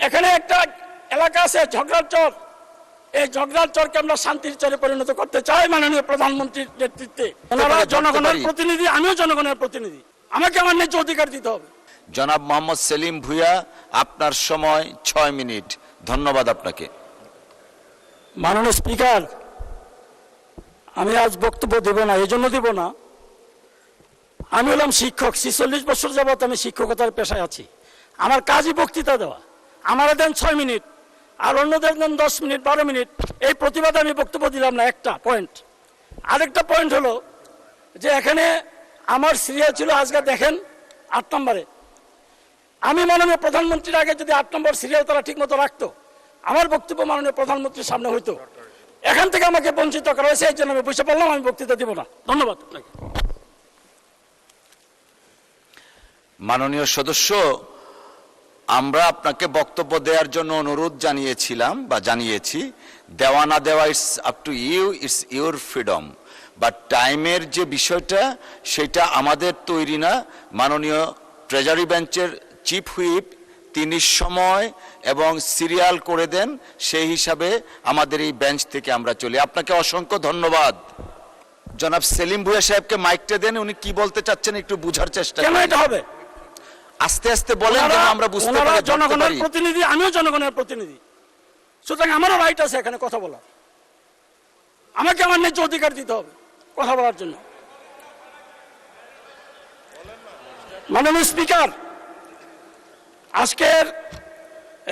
এখানে একটা এলাকা আছে ঝগড়ার চর, এই ঝগড়ার চরকে আমরা শান্তির চরে পরিণত করতে চাই মাননীয় প্রধানমন্ত্রীর নেতৃত্বে। ওনারা জনগণের প্রতিনিধি, আমিও জনগণের প্রতিনিধি, আমাকে আমার ন্যায্য অধিকার দিতে হবে। জনাব মোহাম্মদ সেলিম ভূঁইয়া, আপনার সময় 6 মিনিট। ধন্যবাদ আপনাকে। মাননীয় স্পিকার, আমি আজ বক্তব্য দেব না, এই জন্য দেব না, আমি হলাম শিক্ষক, 46 বছর যাবৎ আমি শিক্ষকতার পেশায় আছি। আমার কাজই বক্তৃতা দেওয়া। আমারা দেন 6 মিনিট, আর অন্যদের দেন 10 মিনিট 12 মিনিট। এই প্রতিবাদে আমি বক্তব্য দিলাম না। একটা পয়েন্ট। আরেকটা পয়েন্ট হলো যে এখানে আমার সিরিয়াল ছিল, আজকে দেখেন 8 নম্বরে। আমি মাননীয় প্রধানমন্ত্রীর আগে যদি 8 নম্বর সিরিয়াল তারা ঠিক মতো রাখতো, আমার বক্তব্য মাননীয় প্রধানমন্ত্রীর সামনে হইতো। এখান থেকে আমাকে বঞ্চিত করা হয়েছে, এই জন্য আমি বুঝতে পারলাম আমি বক্তৃতা দিব না। ধন্যবাদ আপনাকে। মাননীয় সদস্য, আমরা আপনাকে বক্তব্য দেওয়ার জন্য অনুরোধ জানিয়েছিলাম বা জানিয়েছি। দেওয়া না দেওয়া it's up to you, it's your freedom. But টাইমের যে বিষয়টা সেটা আমাদের তৈরি না। মাননীয় ট্রেজারি বেঞ্চের চিফ হুইপ তিনি সময় এবং সিরিয়াল করে দেন, সেই হিসাবে আমাদের এই বেঞ্চ থেকে আমরা চলি। আপনাকে অসংখ্য ধন্যবাদ। জনাব সেলিম ভূঁইয়া সাহেবকে মাইকটা দেন, উনি কি বলতে চাচ্ছেন একটু বুঝার চেষ্টা কেন করেন। এটা হবে? আস্তে আস্তে বলেন যেন আমরা বুঝতে পারি। জনগণের প্রতিনিধি, আমিও জনগণের প্রতিনিধি, সুতরাং আমারও রাইট আছে এখানে কথা বলার। আমাকে আমার ন্যায্য অধিকার দিতে হবে কথা বলার জন্য। মাননীয় স্পিকার, আজকের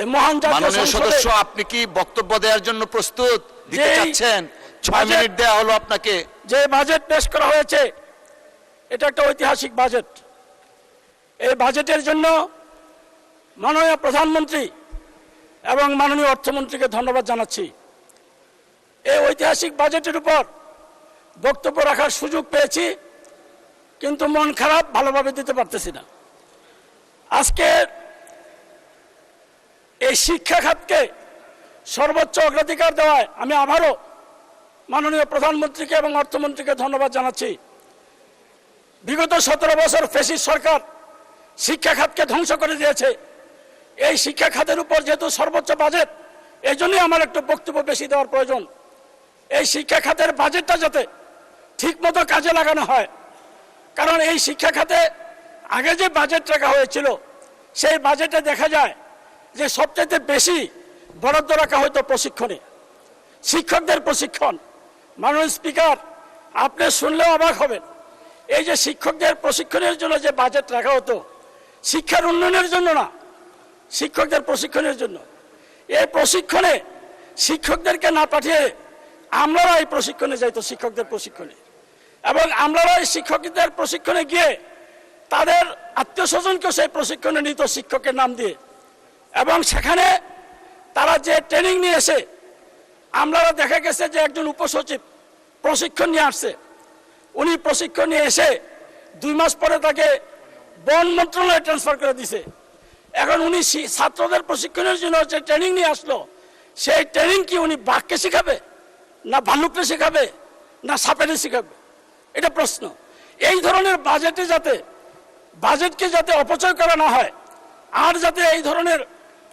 এই মহান জাতীয় সদস্য, আপনি কি বক্তব্য দেওয়ার জন্য প্রস্তুত দিতে চাচ্ছেন? 6 মিনিট দেওয়া হলো আপনাকে। যে বাজেট পেশ করা হয়েছে, এটা একটা ঐতিহাসিক বাজেট। এই বাজেটের জন্য মাননীয় প্রধানমন্ত্রী এবং মাননীয় অর্থমন্ত্রীকে ধন্যবাদ জানাচ্ছি। এই ঐতিহাসিক বাজেটের উপর বক্তব্য রাখার সুযোগ পেয়েছি, কিন্তু মন খারাপ, ভালোভাবে দিতে পারতেছি না। আজকে এই শিক্ষা খাতকে সর্বোচ্চ অগ্রাধিকার দেওয়ায় আমি আবারও মাননীয় প্রধানমন্ত্রীকে এবং অর্থমন্ত্রীকে ধন্যবাদ জানাচ্ছি। বিগত 17 বছর ফ্যাসিস্ট সরকার শিক্ষা খাতকে ধ্বংস করে দিয়েছে। এই শিক্ষা খাতের উপর যেহেতু সর্বোচ্চ বাজেট, এই জন্যই আমার একটু বক্তব্য বেশি দেওয়ার প্রয়োজন। এই শিক্ষা খাতের বাজেটটা যাতে ঠিক মতো কাজে লাগানো হয়, কারণ এই শিক্ষা খাতে আগে যে বাজেট রাখা হয়েছিল সেই বাজেটে দেখা যায় যে সবচেয়ে বেশি বরাদ্দ রাখা হয়তো প্রশিক্ষণে, শিক্ষকদের প্রশিক্ষণ। মাননীয় স্পিকার, আপনি শুনলেও অবাক হবেন, এই যে শিক্ষকদের প্রশিক্ষণের জন্য যে বাজেট রাখা হতো, শিক্ষার উন্নয়নের জন্য না, শিক্ষকদের প্রশিক্ষণের জন্য। এই প্রশিক্ষণে শিক্ষকদেরকে না পাঠিয়ে আমরারা এই প্রশিক্ষণে যাইতো, শিক্ষকদের প্রশিক্ষণে, এবং আমরারা এই শিক্ষকদের প্রশিক্ষণে গিয়ে তাদের আত্মীয় স্বজনকেও সেই প্রশিক্ষণে নিত শিক্ষকের নাম দিয়ে। এবং সেখানে তারা যে ট্রেনিং নিয়ে এসে, আমরারা দেখা গেছে যে একজন উপসচিব প্রশিক্ষণ নিয়ে আসছে, উনি প্রশিক্ষণ নিয়ে এসে 2 মাস পরে তাকে বন মন্ত্রণালয়ে ট্রান্সফার করে দিছে। এখন উনি ছাত্রদের প্রশিক্ষণের জন্য যে ট্রেনিং নিয়ে আসলো, সেই ট্রেনিং কি উনি বাঘকে শিখাবে, না ভাল্লুককে শিখাবে, না সাপেরে শিখাবে? এটা প্রশ্ন। এই ধরনের বাজেটকে যাতে অপচয় করা না হয়, আর যাতে এই ধরনের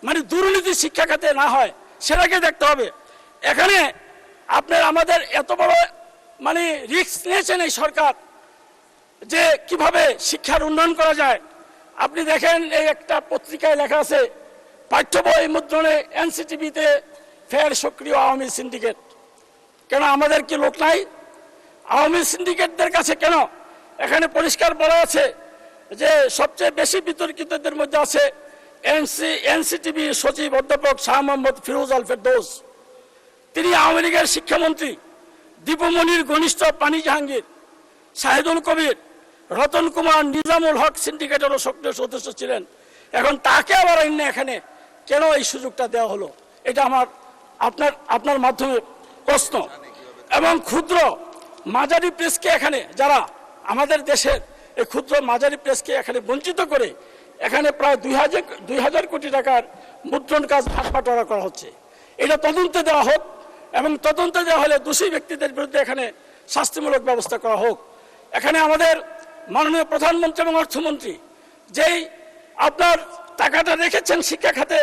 মানে দুর্নীতি শিক্ষা খাতে না হয়, সেটাকে দেখতে হবে। এখানে আপনার আমাদের এত বড় মানে রিস্ক নিয়েছেন এই সরকার যে কিভাবে শিক্ষার উন্নয়ন করা যায়। আপনি দেখেন, এই একটা পত্রিকায় লেখা আছে, পাঠ্য বই মুদ্রণে এনসিটিভিতে ফের সক্রিয় আওয়ামী সিন্ডিকেট। কেন আমাদের কি লোক নাই? আওয়ামী সিন্ডিকেটদের কাছে কেন? এখানে পরিষ্কার বলা আছে যে সবচেয়ে বেশি বিতর্কিতদের মধ্যে আছে এনসিটিভি সচিব অধ্যাপক শাহ মোহাম্মদ ফিরোজ আল ফেরদৌস। তিনি আওয়ামী লীগের শিক্ষামন্ত্রী, দীপুমনির ঘনিষ্ঠ পানি জাহাঙ্গীর, শাহিদুল কবির, রতন কুমার, নিজামুল হক সিন্ডিকেটেরও সক্রিয় সদস্য ছিলেন। এখন তাকে আবার এখানে কেন এই সুযোগটা দেওয়া হলো? এটা আমার আপনার মাধ্যমে প্রশ্ন। এবং ক্ষুদ্র মাঝারি প্রেসকে এখানে, যারা আমাদের দেশের এই ক্ষুদ্র মাঝারি প্রেসকে এখানে বঞ্চিত করে এখানে প্রায় 2000 কোটি টাকার মুদ্রণ কাজ ভাগ-বাটোয়ারা করা হচ্ছে। এটা তদন্তে দেওয়া হোক, এবং তদন্তে দেওয়া হলে দোষী ব্যক্তিদের বিরুদ্ধে এখানে শাস্তিমূলক ব্যবস্থা করা হোক। এখানে আমাদের মাননীয় প্রধানমন্ত্রী এবং অর্থমন্ত্রী যেই আপনার টাকাটা রেখেছেন শিক্ষা খাতে,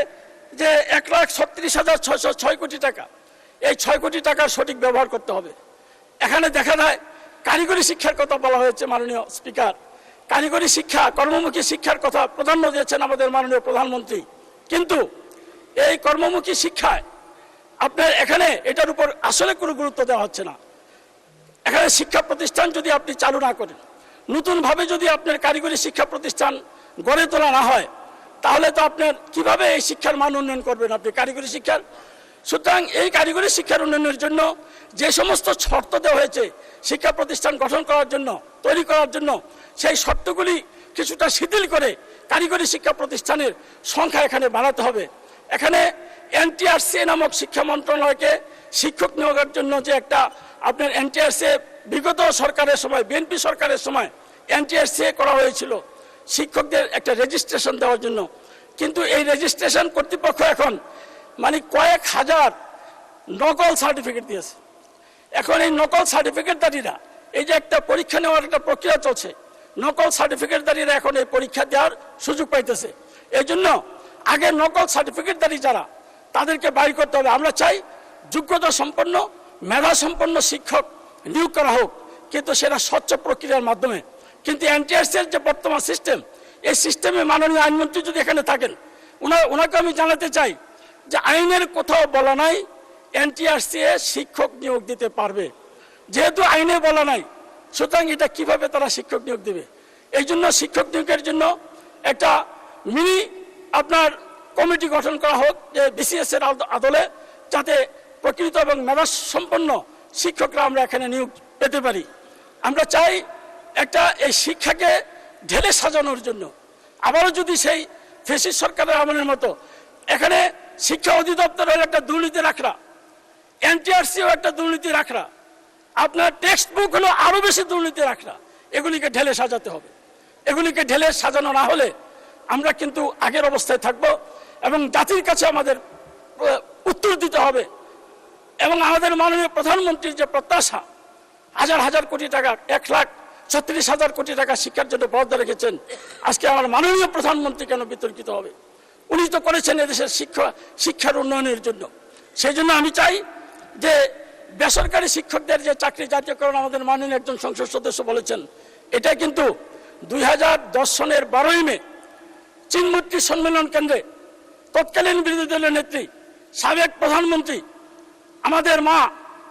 যে 1,36,606 কোটি টাকা, এই 6 কোটি টাকার সঠিক ব্যবহার করতে হবে। এখানে দেখা যায় কারিগরি শিক্ষার কথা বলা হয়েছে মাননীয় স্পিকার, কারিগরি শিক্ষা, কর্মমুখী শিক্ষার কথা প্রাধান্য দিয়েছেন আমাদের মাননীয় প্রধানমন্ত্রী, কিন্তু এই কর্মমুখী শিক্ষায় আপনার এখানে এটার উপর আসলে কোনো গুরুত্ব দেওয়া হচ্ছে না। এখানে শিক্ষা প্রতিষ্ঠান যদি আপনি চালু না করেন, নতুনভাবে যদি আপনার কারিগরি শিক্ষা প্রতিষ্ঠান গড়ে তোলা না হয়, তাহলে তো আপনার কিভাবে এই শিক্ষার মান উন্নয়ন করবেন আপনি কারিগরি শিক্ষার? সুতরাং এই কারিগরি শিক্ষার উন্নয়নের জন্য যে সমস্ত শর্ত দেওয়া হয়েছে শিক্ষা প্রতিষ্ঠান গঠন করার জন্য, তৈরি করার জন্য, সেই শর্তগুলি কিছুটা শিথিল করে কারিগরি শিক্ষা প্রতিষ্ঠানের সংখ্যা এখানে বাড়াতে হবে। এখানে এনটিআরসি নামক শিক্ষা মন্ত্রণালয়কে শিক্ষক নিয়োগের জন্য যে একটা আপনার এনটিআরসি বিগত সরকারের সময়, বিএনপি সরকারের সময় এনটিআরসি করা হয়েছিল শিক্ষকদের একটা রেজিস্ট্রেশন দেওয়ার জন্য, কিন্তু এই রেজিস্ট্রেশন কর্তৃপক্ষ এখন মানে কয়েক হাজার নকল সার্টিফিকেট দিয়েছে। এখন এই নকল সার্টিফিকেটধারীরা, এই যে একটা পরীক্ষা নেওয়ার একটা প্রক্রিয়া চলছে, নকল সার্টিফিকেটধারীরা এখন এই পরীক্ষা দেওয়ার সুযোগ পাইতেছে। এই জন্য আগে নকল সার্টিফিকেটধারী যারা, তাদেরকে বাইর করতে হবে। আমরা চাই যোগ্যতা সম্পন্ন, মেধা সম্পন্ন শিক্ষক নিয়োগ করা হোক, কিন্তু সেটা স্বচ্ছ প্রক্রিয়ার মাধ্যমে। কিন্তু এনটিআরসির যে বর্তমান সিস্টেম, এই সিস্টেমে মাননীয় আইনমন্ত্রী যদি এখানে থাকেন, ওনাকে আমি জানাতে চাই যে আইনের কোথাও বলা নাই এনটিআরসি শিক্ষক নিয়োগ দিতে পারবে। যেহেতু আইনে বলা নাই, সুতরাং এটা কিভাবে তারা শিক্ষক নিয়োগ দেবে? এই জন্য শিক্ষক নিয়োগের জন্য একটা মিনি আপনার কমিটি গঠন করা হোক, যে বিসিএস এর আদলে, যাতে প্রকৃত এবং মেধা সম্পন্ন শিক্ষকরা আমরা এখানে নিয়োগ পেতে পারি। আমরা চাই একটা এই শিক্ষাকে ঢেলে সাজানোর জন্য আবারও যদি সেই ফ্যাসিস্ট সরকারের আমলের মতো এখানে শিক্ষা অধিদপ্তরের একটা দুর্নীতি রাখরা, এনটিআরসিও একটা দুর্নীতি রাখরা, আপনার টেক্সট বুক হলো আরো বেশি দুর্নীতি রাখরা, এগুলিকে ঢেলে সাজাতে হবে। এগুলিকে ঢেলে সাজানো না হলে আমরা কিন্তু আগের অবস্থায় থাকব এবং জাতির কাছে আমাদের উত্তর দিতে হবে। এবং আমাদের মাননীয় প্রধানমন্ত্রীর যে প্রত্যাশা, হাজার হাজার কোটি টাকা, 1,36,000 কোটি টাকা শিক্ষার জন্য বরাদ্দ রেখেছেন, আজকে আমার মাননীয় প্রধানমন্ত্রী কেন বিতর্কিত হবে? উনি তো করেছেন এদেশের শিক্ষার উন্নয়নের জন্য। সেই জন্য আমি চাই যে বেসরকারি শিক্ষকদের যে চাকরি জাতীয়করণ, আমাদের মাননীয় একজন সংসদ সদস্য বলেছেন, এটা কিন্তু 2010 সনের 12ই মে চীনমূর্তি সম্মেলন কেন্দ্রে তৎকালীন বিরোধী দলের নেত্রী, সাবেক প্রধানমন্ত্রী আমাদের মা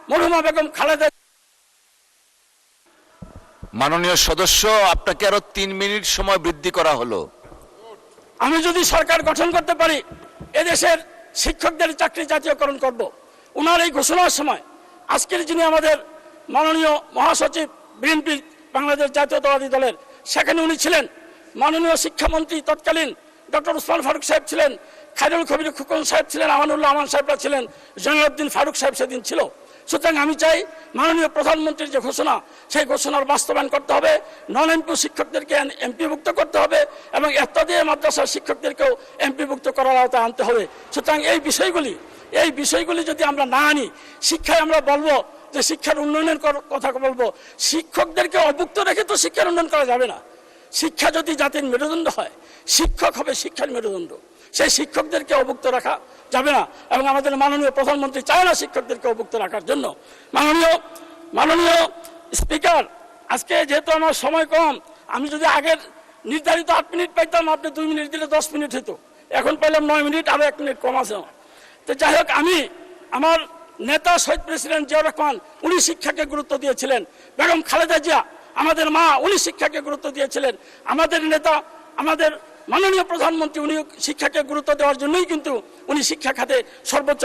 মরহুমা বেগম খালেদা। মাননীয় সদস্য, আপনাকে আরো 3 মিনিট সময় বৃদ্ধি করা হলো। আমি যদি সরকার গঠন করতে পারি, এদেশের শিক্ষকদের চাকরি জাতীয়করণ করব। ওনার এই ঘোষণার সময় আজকের যিনি আমাদের মাননীয় মহাসচিব বিএনপি বাংলাদেশ জাতীয়তাবাদী দলের, সেখানে উনি ছিলেন, মাননীয় শিক্ষামন্ত্রী তৎকালীন ডক্টর উসমান ফারুক সাহেব ছিলেন, খায়রুল কবির খোকন সাহেব ছিলেন, আমানুল্লাহ আমান সাহেবরা ছিলেন, জয়নুদ্দিন ফারুক সাহেব সেদিন ছিল। সুতরাং আমি চাই মাননীয় প্রধানমন্ত্রীর যে ঘোষণা, সেই ঘোষণার বাস্তবায়ন করতে হবে। নন এমপি শিক্ষকদেরকে এমপিভুক্ত করতে হবে এবং এফতাদিয়া মাদ্রাসার শিক্ষকদেরকেও এমপিভুক্ত করার আওতায় আনতে হবে। সুতরাং এই বিষয়গুলি যদি আমরা না আনি, শিক্ষায় আমরা বলবো যে শিক্ষার উন্নয়নের কথা বলবো, শিক্ষকদেরকে অভুক্ত রেখে তো শিক্ষার উন্নয়ন করা যাবে না। শিক্ষা যদি জাতির মেরুদণ্ড হয়, শিক্ষক হবে শিক্ষার মেরুদণ্ড, সেই শিক্ষকদেরকে অভুক্ত রাখা যাবে না। এবং আমাদের মাননীয় প্রধানমন্ত্রী চায় না শিক্ষকদেরকে অভুক্ত রাখার জন্য। মাননীয় স্পিকার, আজকে যেহেতু আমার সময় কম, আমি যদি আগের নির্ধারিত 8 মিনিট পাইতাম, আপনি 2 মিনিট দিলে 10 মিনিট হতো, এখন পাইলাম 9 মিনিট, আরো 1 মিনিট কম আছে আমার। তো যাই হোক, আমি আমার নেতা শহীদ প্রেসিডেন্ট জিয়াউর রহমান, উনি শিক্ষাকে গুরুত্ব দিয়েছিলেন। বেগম খালেদা জিয়া আমাদের মা, উনি শিক্ষাকে গুরুত্ব দিয়েছিলেন। আমাদের নেতা, আমাদের মাননীয় প্রধানমন্ত্রী, উনি শিক্ষাকে গুরুত্ব দেওয়ার জন্যই কিন্তু উনি শিক্ষা খাতে সর্বোচ্চ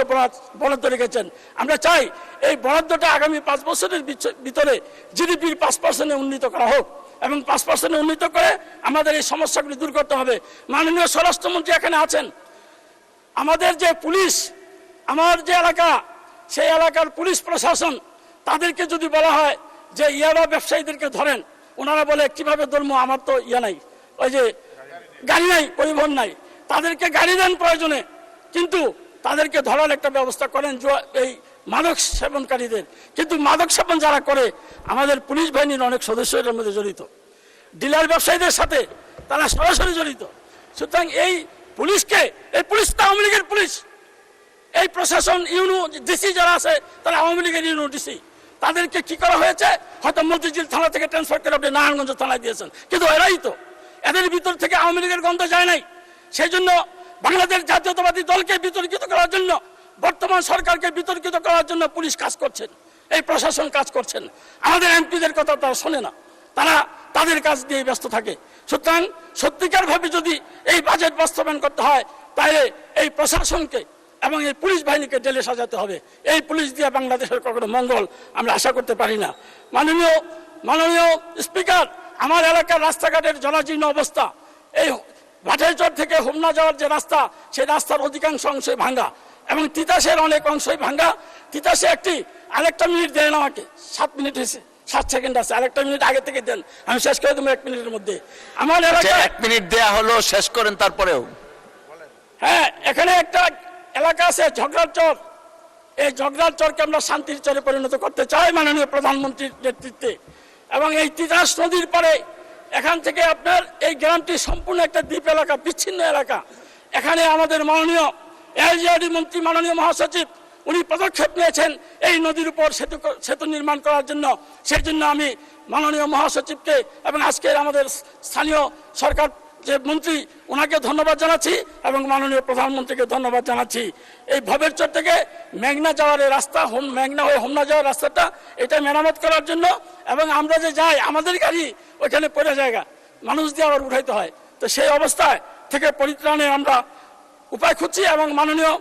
বরাদ্দ রেখেছেন। আমরা চাই এই বরাদ্দটা আগামী 5 বছরের ভিতরে জিডিপির 5% উন্নীত করা হোক এবং 5% উন্নীত করে আমাদের এই সমস্যাগুলি দূর করতে হবে। মাননীয় স্বরাষ্ট্রমন্ত্রী এখানে আছেন, আমাদের যে পুলিশ, আমার যে এলাকা, সেই এলাকার পুলিশ প্রশাসন, তাদেরকে যদি বলা হয় যে ইয়াবা ব্যবসায়ীদেরকে ধরেন, ওনারা বলে কিভাবে ধরবো, আমার তো নাই, ওই যে গাড়ি নাই, পরিবহন নাই, তাদেরকে গাড়ি দেন প্রয়োজনে, কিন্তু তাদেরকে ধরার একটা ব্যবস্থা করেন এই মাদক সেবনকারীদের। কিন্তু মাদক সেবন যারা করে, আমাদের পুলিশ বাহিনীর অনেক সদস্য এর মধ্যে জড়িত, ডিলার ব্যবসায়ীদের সাথে তারা সরাসরি জড়িত। সুতরাং এই পুলিশকে, এই পুলিশ তো আওয়ামী লীগের পুলিশ, এই প্রশাসন ইউনো ডিসি যারা আছে তারা আওয়ামী লীগের ইউনো ডিসি, তাদেরকে কি করা হয়েছে, হয়তো মতিঝিল থানা থেকে ট্রান্সফার করে আপনি নারায়ণগঞ্জ থানায় দিয়েছেন, কিন্তু এরাই তো, এদের ভিতর থেকে আওয়ামী লীগের গন্ধ যায় নাই। সেই জন্য বাংলাদেশ জাতীয়তাবাদী দলকে বিতর্কিত করার জন্য, বর্তমান সরকারকে বিতর্কিত করার জন্য পুলিশ কাজ করছেন, এই প্রশাসন কাজ করছেন। আমাদের এমপিদের কথা তারা শোনে না, তারা তাদের কাজ দিয়ে ব্যস্ত থাকে। সুতরাং সত্যিকার ভাবে যদি এই বাজেট বাস্তবায়ন করতে হয়, তাহলে এই প্রশাসনকে এবং এই পুলিশ বাহিনীকে জেলে সাজাতে হবে। এই পুলিশ দিয়ে বাংলাদেশের কখনো মঙ্গল আমরা আশা করতে পারি না। মাননীয় স্পিকার, আমার এলাকার রাস্তাঘাটের জরাজীর্ণ অবস্থা, এই ভাটাইচর থেকে হোমনা যাওয়ার যে রাস্তা, সেই রাস্তার অধিকাংশ অংশই ভাঙ্গা এবং তিতাসের অনেক অংশই ভাঙ্গা। তিতাসে আরেকটা মিনিট দেন আমাকে, 7 মিনিট হয়েছে, 7 সেকেন্ড আছে, আরেকটা মিনিট আগে থেকে দেন, আমি শেষ করে দেবো 1 মিনিটের মধ্যে। আমার এলাকায় 1 মিনিট দেয়া হলো, শেষ করেন তারপরেও। হ্যাঁ, এখানে একটা এলাকা আছে ঝগড়ার চর, এই ঝগড়ার চরকে আমরা শান্তির চরে পরিণত করতে চাই মাননীয় প্রধানমন্ত্রীর নেতৃত্বে। এবং এই তিতাস নদীর পরে এখান থেকে আপনার এই গ্রামটি সম্পূর্ণ একটা দ্বীপ এলাকা, বিচ্ছিন্ন এলাকা। এখানে আমাদের মাননীয় এলজিআরডি মন্ত্রী, মাননীয় মহাসচিব, উনি পদক্ষেপ নিয়েছেন এই নদীর উপর সেতু নির্মাণ করার জন্য। সেই জন্য আমি মাননীয় মহাসচিবকে এবং আজকের আমাদের স্থানীয় সরকার যে মন্ত্রী, ওনাকে ধন্যবাদ জানাচ্ছি এবং মাননীয় প্রধানমন্ত্রীকে ধন্যবাদ জানাচ্ছি। এই ভবেরচর থেকে মেঘনা যাওয়ার এই রাস্তা, মেঘনা হয়ে হোমনা যাওয়ার রাস্তাটা, এটা মেরামত করার জন্য, এবং আমরা যে যাই আমাদের গাড়ি ওইখানে পড়ে জায়গা, মানুষ দিয়ে আবার উঠাইতে হয়, তো সেই অবস্থায় থেকে পরিত্রাণে আমরা উপায় খুঁজছি। এবং মাননীয়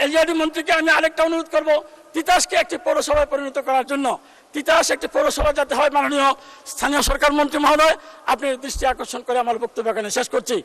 এলজিআরডি মন্ত্রীকে আমি আরেকটা অনুরোধ করব, তিতাসকে একটি পৌরসভায় পরিণত করার জন্য। তিতাস একটি পৌরসভা যাতে হয়, মাননীয় স্থানীয় সরকার মন্ত্রী মহোদয়, আপনি দৃষ্টি আকর্ষণ করে আমার বক্তব্য এখানে শেষ করছি।